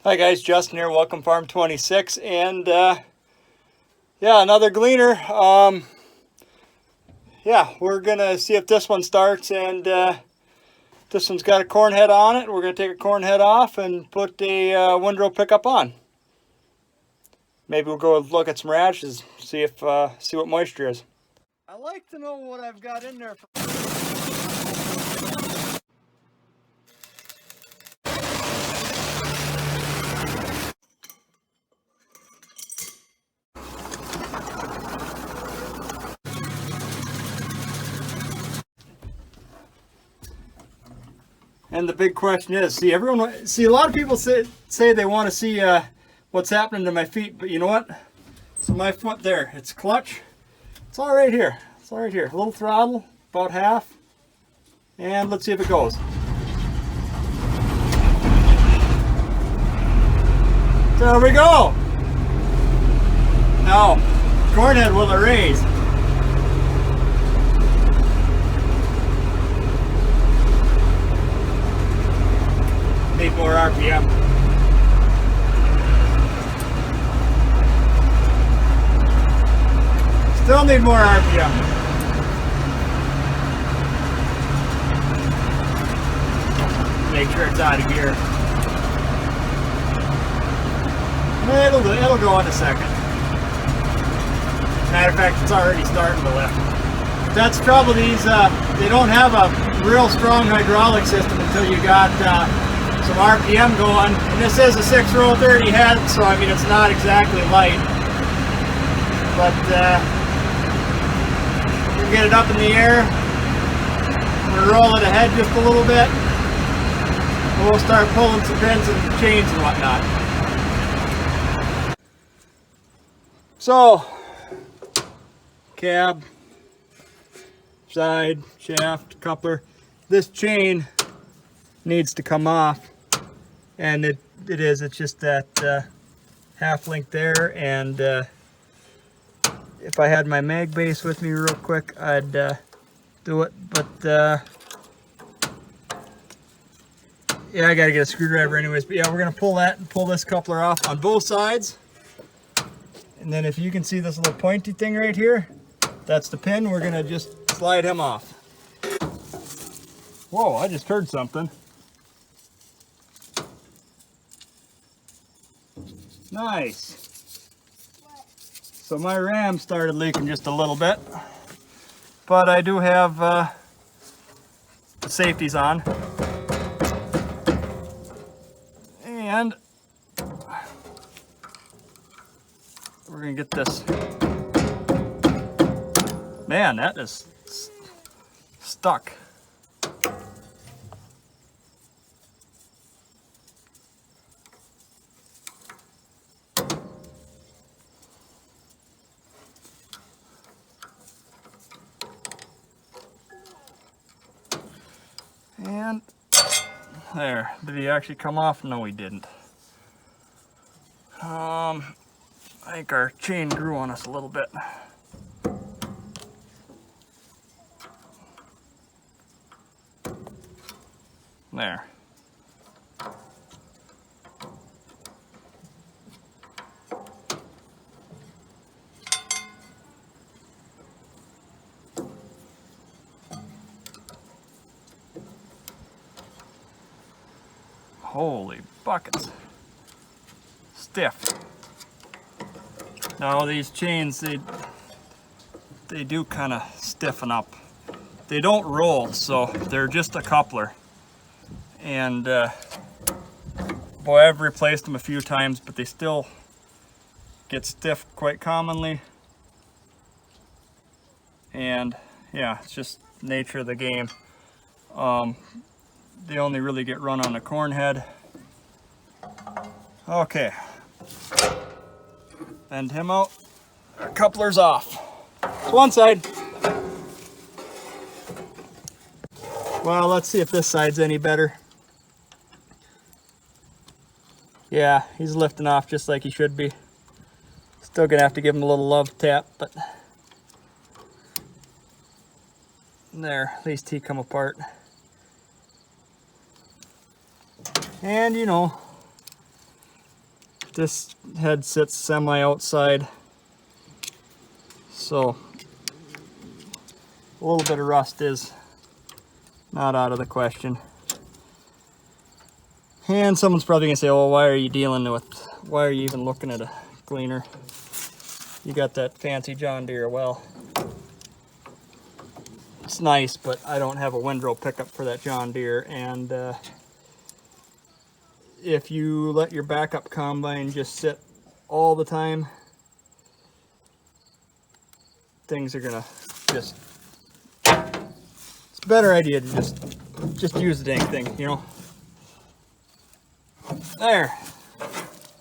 Hi guys, Justin here, welcome Farm 26, and yeah, another Gleaner. Yeah, we're gonna see if this one starts, and this one's got a corn head on it. We're gonna take a corn head off and put a windrow pickup on. Maybe we'll go look at some radishes, see what moisture is. I like to know what I've got in there for. And the big question is, a lot of people say they want to see what's happening to my feet, but you know what? So my foot there, it's clutch. It's all right here. It's all right here. A little throttle, about half. And let's see if it goes. There we go. Now, corn head will raise. Need more RPM. Still need more RPM. Make sure it's out of gear. It'll go in a second. Matter of fact, it's already starting to lift. That's trouble. These they don't have a real strong hydraulic system until you got some RPM going, and this is a 6-row 30 head, so I mean it's not exactly light, but you get it up in the air. I'm going to roll it ahead just a little bit, and we'll start pulling some pins and chains and whatnot. So, cab, side, shaft, coupler. This chain needs to come off. And it's just that half link there, and if I had my mag base with me real quick, I'd do it, but yeah, I gotta get a screwdriver anyways. But yeah, we're gonna pull that and pull this coupler off on both sides, and then if you can see this little pointy thing right here, that's the pin. We're gonna just slide him off. Whoa, I just heard something. Nice. So my ram started leaking just a little bit, but I do have the safeties on, and we're gonna get this. Man, that is stuck. And there, did he actually come off? No, he didn't. I think our chain grew on us a little bit. There. Holy buckets. Stiff. Now these chains, they do kind of stiffen up. They don't roll, so they're just a coupler. And boy, I've replaced them a few times, but they still get stiff quite commonly. And yeah, it's just nature of the game. They only really get run on the corn head. Okay, bend him out. Our coupler's off. It's one side. Well, let's see if this side's any better. Yeah, he's lifting off just like he should be. Still gonna have to give him a little love tap, but there, at least he come apart. And you know, This head sits semi outside, so a little bit of rust is not out of the question. And someone's probably gonna say, oh, why are you even looking at a Gleaner? You got that fancy John Deere. Well, it's nice, but I don't have a windrow pickup for that John Deere, and if you let your backup combine just sit all the time, things are gonna just, it's a better idea to just use the dang thing, you know. There,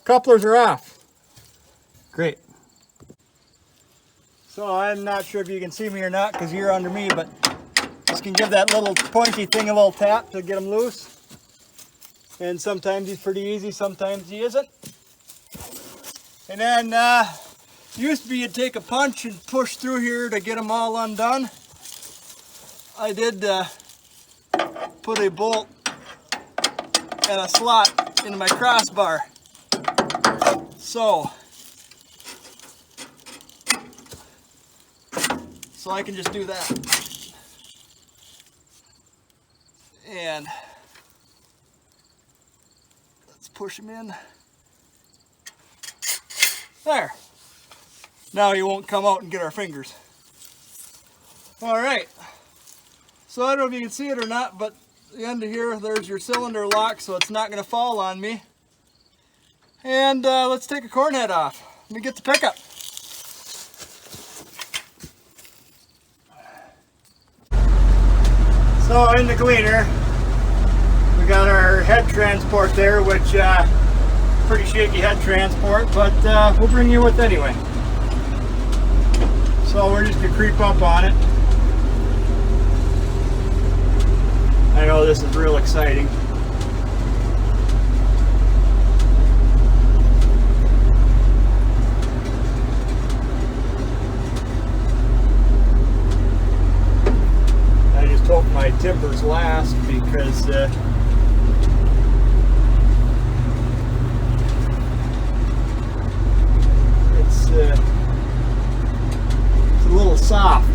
couplers are off. Great. So I'm not sure if you can see me or not because you're under me, but just can give that little pointy thing a little tap to get them loose. And sometimes he's pretty easy, sometimes he isn't. And then used to be you'd take a punch and push through here to get them all undone. I did put a bolt and a slot into my crossbar. So I can just do that. And let's push them in. There. Now he won't come out and get our fingers. All right. So I don't know if you can see it or not, but the end of here, there's your cylinder lock, so it's not going to fall on me. And let's take a corn head off. Let me get the pickup. So in the Gleaner, we got our head transport there, which pretty shaky head transport, but we'll bring you with anyway. So we're just gonna creep up on it. I know this is real exciting. I just hope my timbers last because it's a little soft.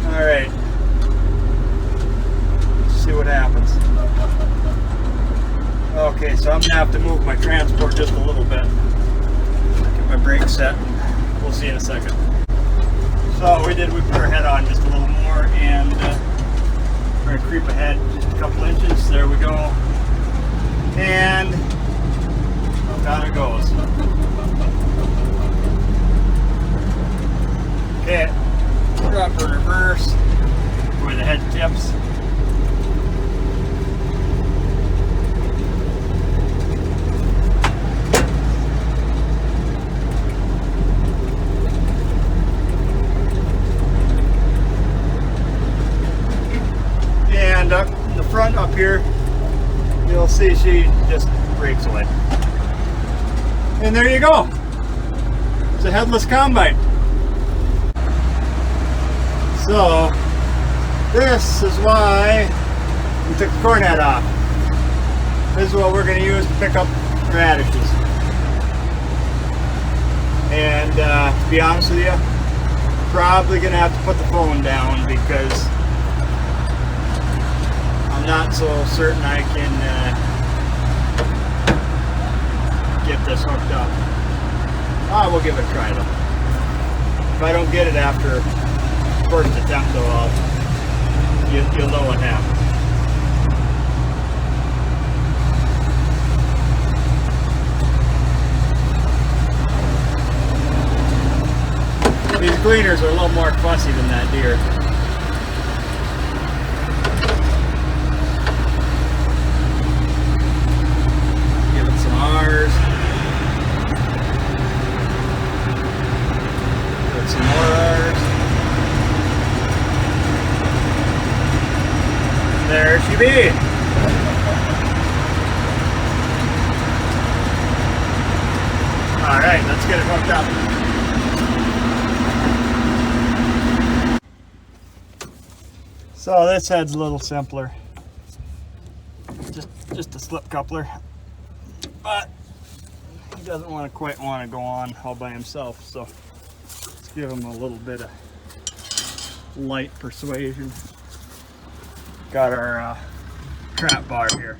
All right. See what happens. Okay, so I'm gonna have to move my transport just a little bit. Get my brakes set. We'll see in a second. So we put our head on just a little more, and we're gonna creep ahead just a couple inches. There we go. And down it goes. Okay, drop in reverse where the head tips. And up in the front up here, you'll see she just breaks away. And there you go. It's a headless combine. So this is why we took the corn head off. This is what we're going to use to pick up radishes. And to be honest with you, probably going to have to put the phone down because I'm not so certain I can get this hooked up. We'll give it a try though. If I don't get it after first attempt though, you'll know what happened. These Gleaners are a little more fussy than that Deere. Give it some R's. Give it some more R's. There she be. Alright, let's get it hooked up. So this head's a little simpler. Just a slip coupler. But he doesn't quite want to go on all by himself, so let's give him a little bit of light persuasion. Got our trap bar here.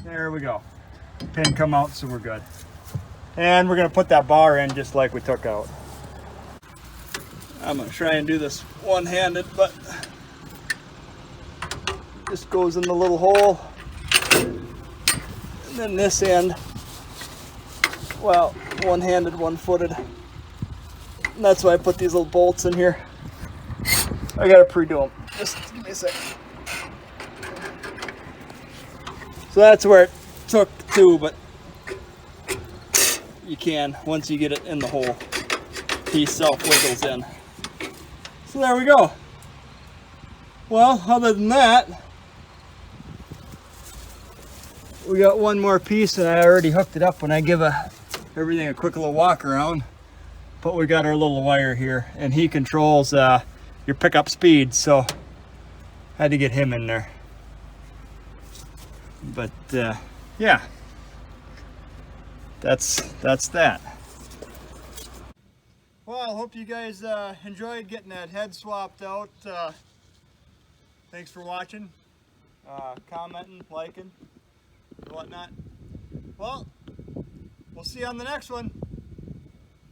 There we go. Pin come out, so we're good. And we're going to put that bar in just like we took out. I'm going to try and do this one-handed, but just goes in the little hole. And then this end, well, one-handed, one-footed. And that's why I put these little bolts in here. I got to pre-do them. Just give me a second. So that's where it took two, but you can, once you get it in the hole, he self-wiggles in. So there we go. Well, other than that, we got one more piece, and I already hooked it up when I give everything a quick little walk around. But we got our little wire here, and he controls your pickup speed, so I had to get him in there. But yeah, that's that. Well, I hope you guys enjoyed getting that head swapped out. Thanks for watching, commenting, liking, and whatnot. Well, we'll see you on the next one.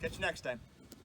Catch you next time.